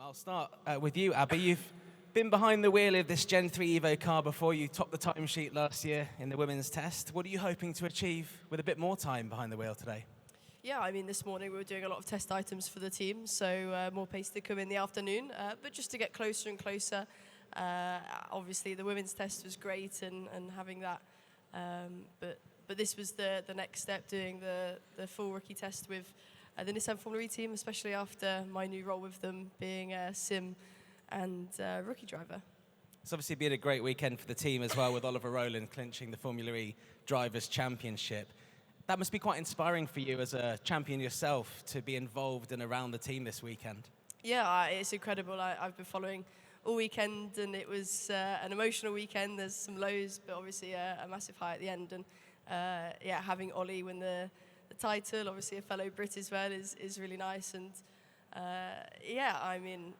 I'll start with you, Abbi. You've been behind the wheel of this Gen 3 Evo car before. You topped the time sheet last year in the women's test. What are you hoping to achieve with a bit more time behind the wheel today? Yeah, I mean, this morning we were doing a lot of test items for the team, so more pace to come in the afternoon, but just to get closer and closer. Obviously, the women's test was great and having that, but this was the next step, doing the full rookie test with the Nissan Formula E team, especially after my new role with them being a sim and rookie driver. It's obviously been a great weekend for the team as well, with Oliver Rowland clinching the Formula E Drivers' Championship. That must be quite inspiring for you as a champion yourself to be involved and around the team this weekend. Yeah, it's incredible. I've been following all weekend, and it was an emotional weekend. There's some lows, but obviously a massive high at the end. And yeah, having Ollie win the title, obviously a fellow Brit as well, is really nice. And yeah, I mean,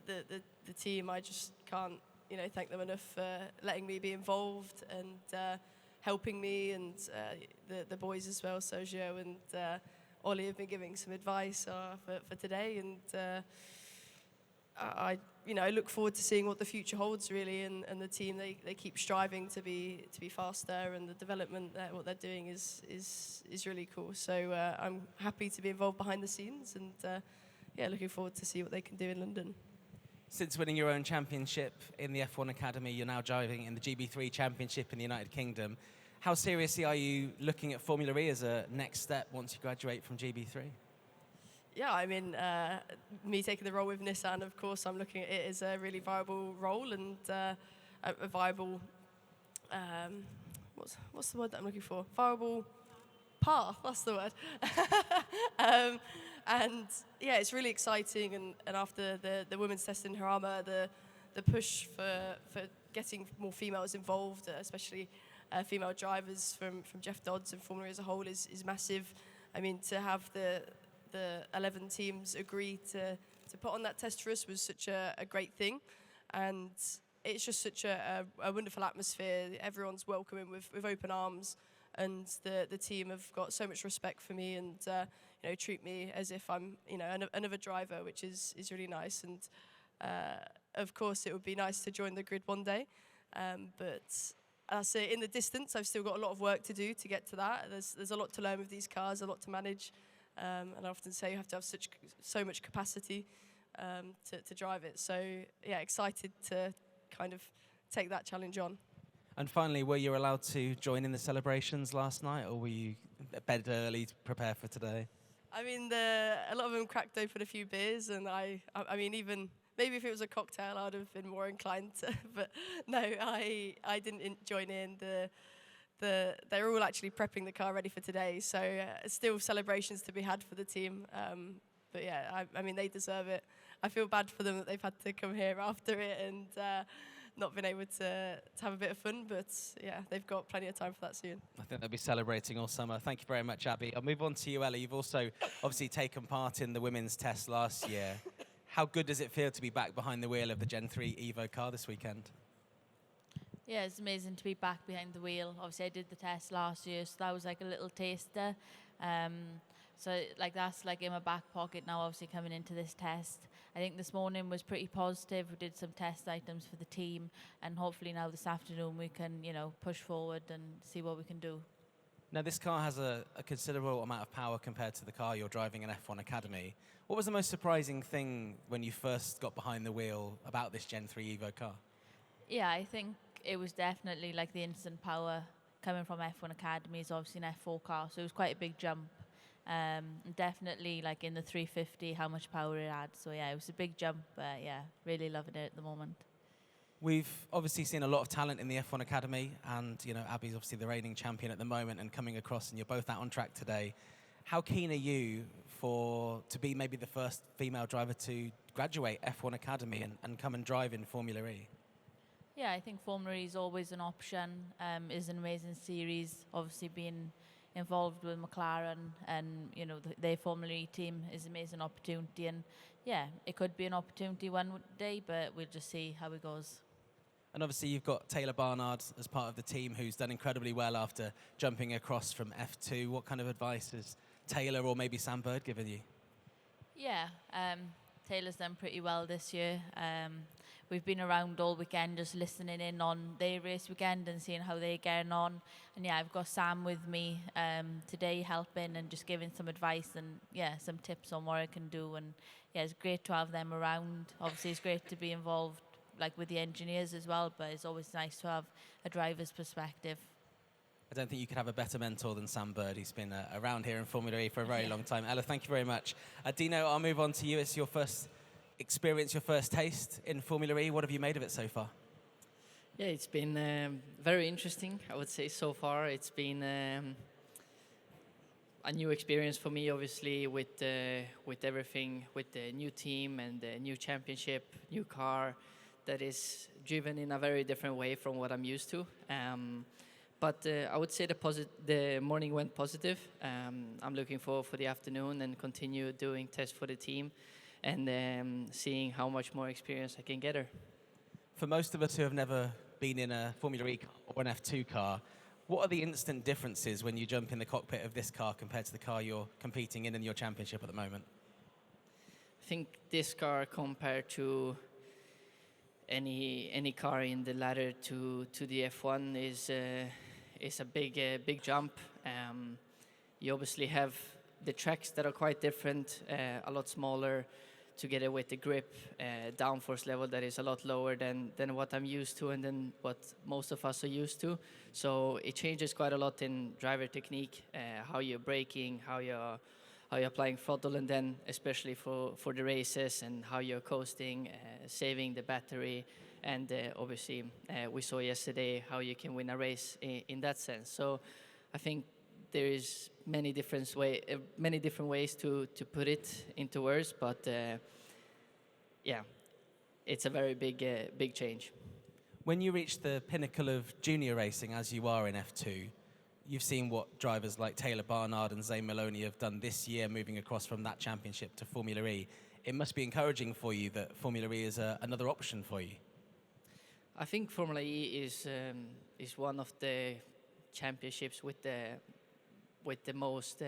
the team, I just can't thank them enough for letting me be involved and helping me, and the boys as well, Sergio and Ollie have been giving some advice for today, and I look forward to seeing what the future holds really, and the team they keep striving to be faster, and the development what they're doing is really cool. So I'm happy to be involved behind the scenes, and yeah, looking forward to see what they can do in London. Since winning your own championship in the F1 Academy, you're now driving in the GB3 Championship in the United Kingdom. How seriously are you looking at Formula E as a next step once you graduate from GB3? Yeah, I mean, me taking the role with Nissan, of course, I'm looking at it as a really viable role and a viable, what's the word that I'm looking for? Viable path, that's the word. And yeah, it's really exciting, and after the women's test in Harama, the push for getting more females involved, especially female drivers from Jeff Dodds and Formula E as a whole is massive. I mean, to have the 11 teams agree to put on that test for us was such a great thing, and it's just such a wonderful atmosphere. Everyone's welcoming with open arms, and the team have got so much respect for me, and treat me as if I'm another driver, which is really nice. And of course it would be nice to join the grid one day, but I say in the distance I've still got a lot of work to do to get to that. There's a lot to learn with these cars, a lot to manage, and I often say you have to have so much capacity to drive it. So yeah, excited to kind of take that challenge on. And finally, were you allowed to join in the celebrations last night, or were you bed early to prepare for today? I mean, a lot of them cracked open a few beers, and I mean, even maybe if it was a cocktail, I'd have been more inclined to. But no, I didn't join in. They're all actually prepping the car ready for today, so still celebrations to be had for the team. But yeah, I mean, they deserve it. I feel bad for them that they've had to come here after it and not been able to have a bit of fun, but yeah, they've got plenty of time for that soon. I think they'll be celebrating all summer. Thank you very much, Abbi. I'll move on to you, Ellie. You've also obviously taken part in the women's test last year. How good does it feel to be back behind the wheel of the Gen 3 Evo car this weekend? Yeah, it's amazing to be back behind the wheel. Obviously, I did the test last year, so that was like a little taster. So like that's like in my back pocket now, obviously coming into this test. I think this morning was pretty positive. We did some test items for the team, and hopefully now this afternoon we can, push forward and see what we can do. Now, this car has a considerable amount of power compared to the car you're driving in F1 Academy. What was the most surprising thing when you first got behind the wheel about this Gen 3 Evo car? Yeah, I think it was definitely like the instant power coming from F1 Academy is obviously an F4 car, so it was quite a big jump. Definitely like in the 350 how much power it had, so yeah, it was a big jump, but yeah, really loving it at the moment. We've obviously seen a lot of talent in the F1 Academy, and Abbi's obviously the reigning champion at the moment and coming across, and you're both out on track today. How keen are you to be maybe the first female driver to graduate F1 Academy and come and drive in Formula E? Yeah, I think Formula E is always an option. It's an amazing series, obviously being involved with McLaren, and their Formula E team is an amazing opportunity, and yeah, it could be an opportunity one day, but we'll just see how it goes. And obviously you've got Taylor Barnard as part of the team, who's done incredibly well after jumping across from F2. What kind of advice has Taylor or maybe Sam Bird given you? Yeah, Taylor's done pretty well this year. We've been around all weekend just listening in on their race weekend and seeing how they're getting on. And yeah, I've got Sam with me today helping and just giving some advice and some tips on what I can do. And yeah, it's great to have them around. Obviously, it's great to be involved like with the engineers as well, but it's always nice to have a driver's perspective. I don't think you could have a better mentor than Sam Bird. He's been around here in Formula E for a very long time. Ella, thank you very much. Dino, I'll move on to you. It's your first experience, your first taste in Formula E. What have you made of it so far? Yeah, it's been very interesting, I would say, so far. It's been a new experience for me, obviously, with everything, with the new team and the new championship, new car that is driven in a very different way from what I'm used to. But I would say the morning went positive. I'm looking forward for the afternoon and continue doing tests for the team and seeing how much more experience I can get her. For most of us who have never been in a Formula E car or an F2 car, what are the instant differences when you jump in the cockpit of this car compared to the car you're competing in your championship at the moment? I think this car compared to any car in the ladder to the F1 is a big jump. You obviously have the tracks that are quite different, a lot smaller, together with the grip, downforce level that is a lot lower than what I'm used to and than what most of us are used to. So it changes quite a lot in driver technique, how you're braking, how you're applying throttle, and then especially for the races and how you're coasting, saving the battery, and obviously we saw yesterday how you can win a race in that sense. So I think there is many different ways to put it into words, but yeah, it's a very big change. When you reach the pinnacle of junior racing, as you are in F2, you've seen what drivers like Taylor Barnard and Zane Maloney have done this year, moving across from that championship to Formula E. It must be encouraging for you that Formula E is another option for you. I think Formula E is one of the championships with the most,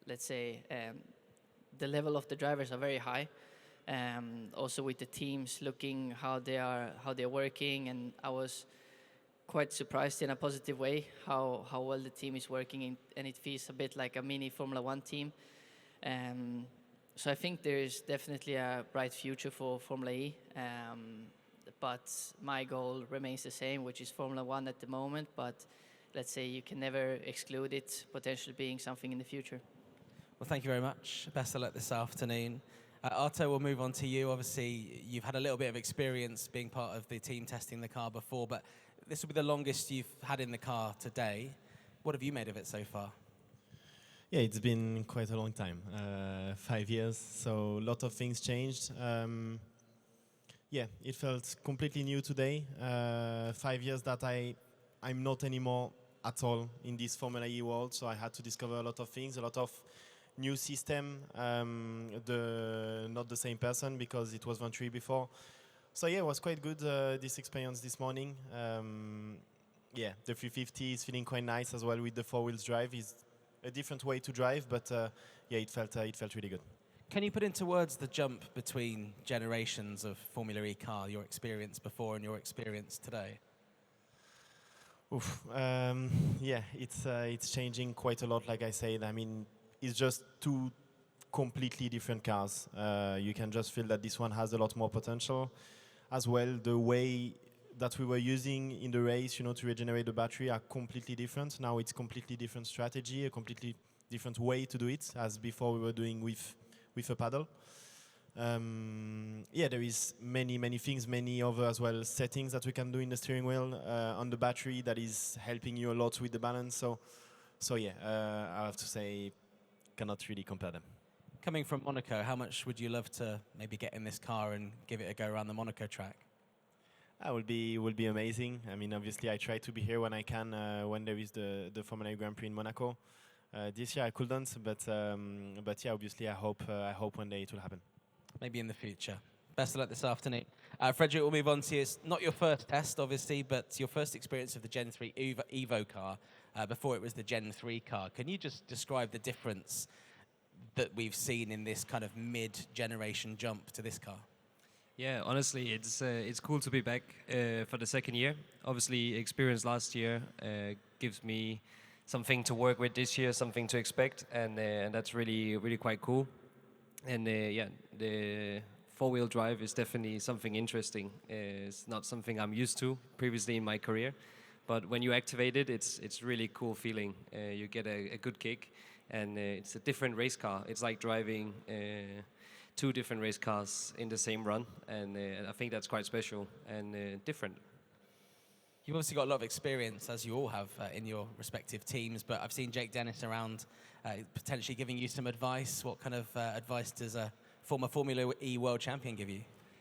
let's say, the level of the drivers are very high. Also with the teams looking how they're working, and I was quite surprised in a positive way how well the team is working, and it feels a bit like a mini Formula One team. So I think there is definitely a bright future for Formula E, but my goal remains the same, which is Formula One at the moment, but let's say you can never exclude it potentially being something in the future. Well, thank you very much. Best of luck this afternoon. Arto, we'll move on to you. Obviously, you've had a little bit of experience being part of the team testing the car before, but this will be the longest you've had in the car today. What have you made of it so far? Yeah, it's been quite a long time, 5 years, so a lot of things changed. Yeah, it felt completely new today. 5 years that I'm not anymore at all in this Formula E world, so I had to discover a lot of things, a lot of new system, not the same person because it was Venturi before. So yeah, it was quite good, this experience this morning. Yeah, the 350 is feeling quite nice as well with the four-wheels drive. It's a different way to drive, but yeah, it felt really good. Can you put into words the jump between generations of Formula E car, your experience before and your experience today? Oof, yeah, it's changing quite a lot, like I said. I mean, it's just two completely different cars. You can just feel that this one has a lot more potential. As well, the way that we were using in the race, to regenerate the battery are completely different. Now it's completely different strategy, a completely different way to do it, as before we were doing with a paddle. Yeah, there is many things, many other as well settings that we can do in the steering wheel on the battery that is helping you a lot with the balance. So yeah, I have to say, cannot really compare them. Coming from Monaco, how much would you love to maybe get in this car and give it a go around the Monaco track? That will be amazing. I mean, obviously, I try to be here when I can, when there is the Formula E Grand Prix in Monaco. This year I couldn't, but yeah, obviously I hope one day it will happen. Maybe in the future. Best of luck this afternoon. Frederik, we'll move on to you. It's not your first test, obviously, but your first experience of the Gen 3 Evo car. Before it was the Gen 3 car. Can you just describe the difference that we've seen in this kind of mid-generation jump to this car? Yeah, honestly, it's cool to be back for the second year. Obviously, experience last year gives me something to work with this year, something to expect, and that's really quite cool. And the four-wheel drive is definitely something interesting. It's not something I'm used to previously in my career, but when you activate it, it's really cool feeling. You get a good kick, and it's a different race car. It's like driving two different race cars in the same run, and I think that's quite special and different. You've obviously got a lot of experience, as you all have, in your respective teams, but I've seen Jake Dennis around potentially giving you some advice. What kind of advice does a former Formula E world champion give you?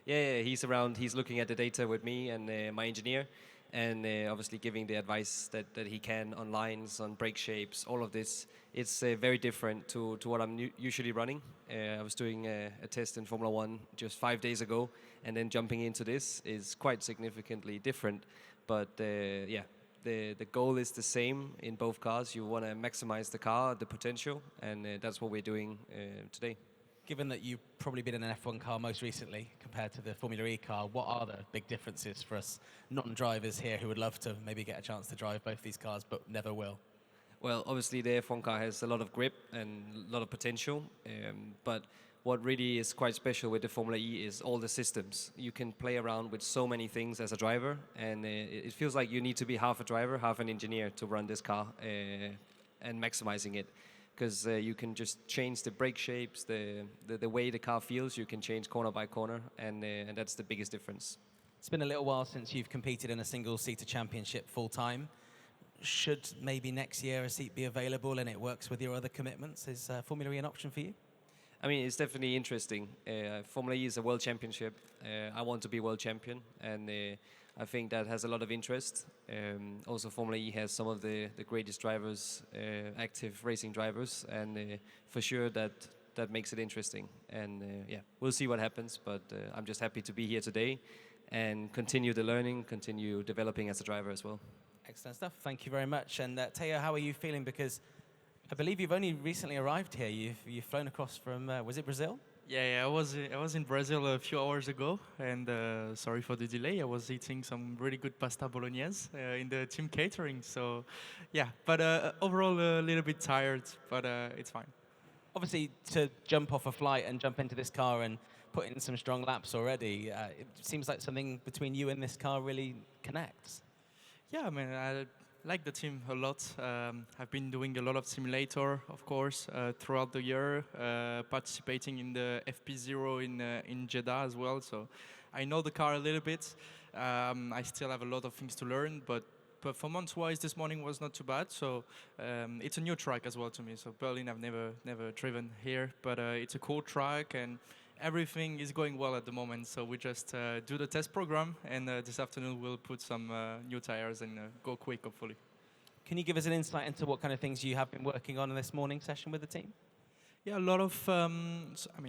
Yeah, he's around. He's looking at the data with me and my engineer, and obviously giving the advice that he can on lines, on brake shapes, all of this. It's very different to what I'm usually running. I was doing a test in Formula 1 just 5 days ago, and then jumping into this is quite significantly different. But the goal is the same in both cars. You want to maximize the car, the potential, and that's what we're doing today. Given that you've probably been in an F1 car most recently compared to the Formula E car, what are the big differences for us non-drivers here who would love to maybe get a chance to drive both these cars but never will? Well, obviously the F1 car has a lot of grip and a lot of potential, but what really is quite special with the Formula E is all the systems. You can play around with so many things as a driver, and it feels like you need to be half a driver, half an engineer to run this car and maximizing it. Because you can just change the brake shapes, the way the car feels. You can change corner by corner, and that's the biggest difference. It's been a little while since you've competed in a single-seater championship full-time. Should maybe next year a seat be available and it works with your other commitments? Is Formula E an option for you? I mean, it's definitely interesting. Formula E is a world championship. I want to be world champion, and I think that has a lot of interest. Also, Formula E has some of the greatest drivers, active racing drivers, and for sure that makes it interesting. And we'll see what happens, but I'm just happy to be here today and continue the learning, continue developing as a driver as well. Excellent stuff. Thank you very much. And Théo, how are you feeling? Because I believe you've only recently arrived here. You've flown across from, was it Brazil? Yeah, I was in Brazil a few hours ago, and sorry for the delay. I was eating some really good pasta bolognese in the team catering. So, yeah, but overall a little bit tired, but it's fine. Obviously, to jump off a flight and jump into this car and put in some strong laps already, it seems like something between you and this car really connects. Yeah, I mean, I like the team a lot. I've been doing a lot of simulator, of course, throughout the year, participating in the FP0 in Jeddah as well. So I know the car a little bit. I still have a lot of things to learn, but performance-wise, this morning was not too bad. So it's a new track as well to me. So Berlin, I've never driven here, but it's a cool track, and everything is going well at the moment. So we just do the test program, and this afternoon we'll put some new tires and go quick, hopefully. Can you give us an insight into what kind of things you have been working on in this morning session with the team? Yeah, a lot of,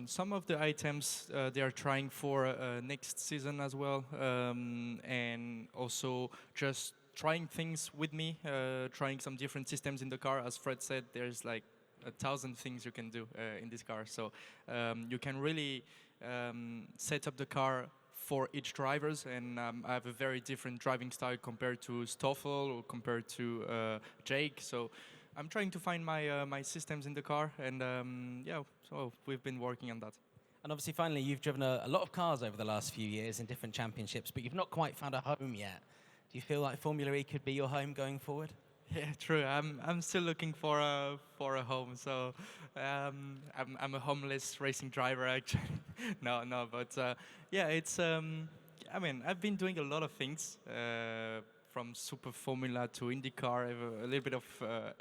some of the items they are trying for next season as well, and also just trying things with me, trying some different systems in the car. As Fred said, there's like 1,000 things you can do in this car. So you can really set up the car for each drivers, and I have a very different driving style compared to Stoffel or compared to Jake. So I'm trying to find my systems in the car, and so we've been working on that. And obviously, finally, you've driven a lot of cars over the last few years in different championships, but you've not quite found a home yet. Do you feel like Formula E could be your home going forward? Yeah, true. I'm still looking for a home. So I'm a homeless racing driver actually. no, but it's. I mean, I've been doing a lot of things from Super Formula to IndyCar, a little bit of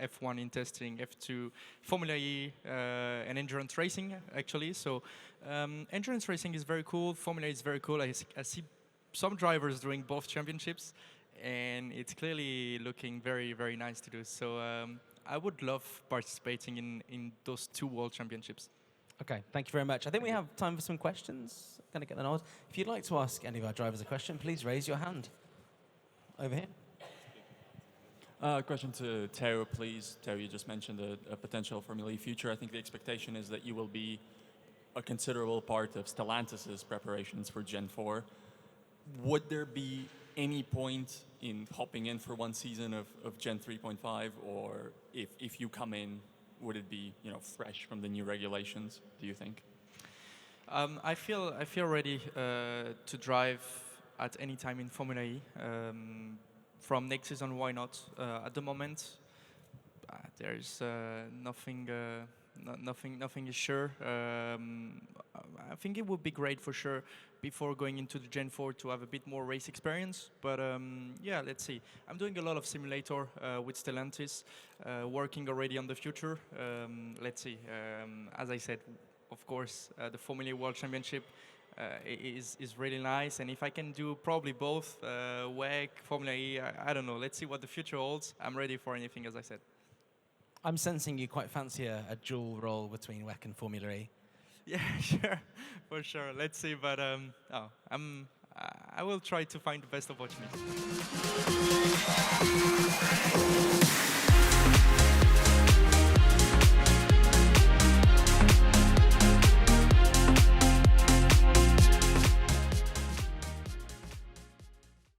F1 in testing, F2, Formula E, and endurance racing actually. So endurance racing is very cool. Formula E is very cool. I see some drivers doing both championships, and it's clearly looking very, very nice to do. So I would love participating in those two world championships. Okay, thank you very much. I think we have time for some questions. Going to get the nod. If you'd like to ask any of our drivers a question, please raise your hand. Over here. Question to Théo, please. Théo, you just mentioned a potential Formula E future. I think the expectation is that you will be a considerable part of Stellantis' preparations for Gen 4. Would there be any point in hopping in for one season of Gen 3.5, or if you come in, would it be fresh from the new regulations, do you think? I feel ready to drive at any time in Formula E. From next season, why not? At the moment, there's nothing is sure. I think it would be great for sure before going into the Gen 4 to have a bit more race experience. But yeah, let's see. I'm doing a lot of simulator with Stellantis, working already on the future. Let's see. As I said, of course, the Formula E World Championship is really nice, and if I can do probably both, WEC, Formula E, I don't know. Let's see what the future holds. I'm ready for anything, as I said. I'm sensing you quite fancy a dual role between WEC and Formula E. Yeah, sure, for sure. Let's see, but I will try to find the best opportunity.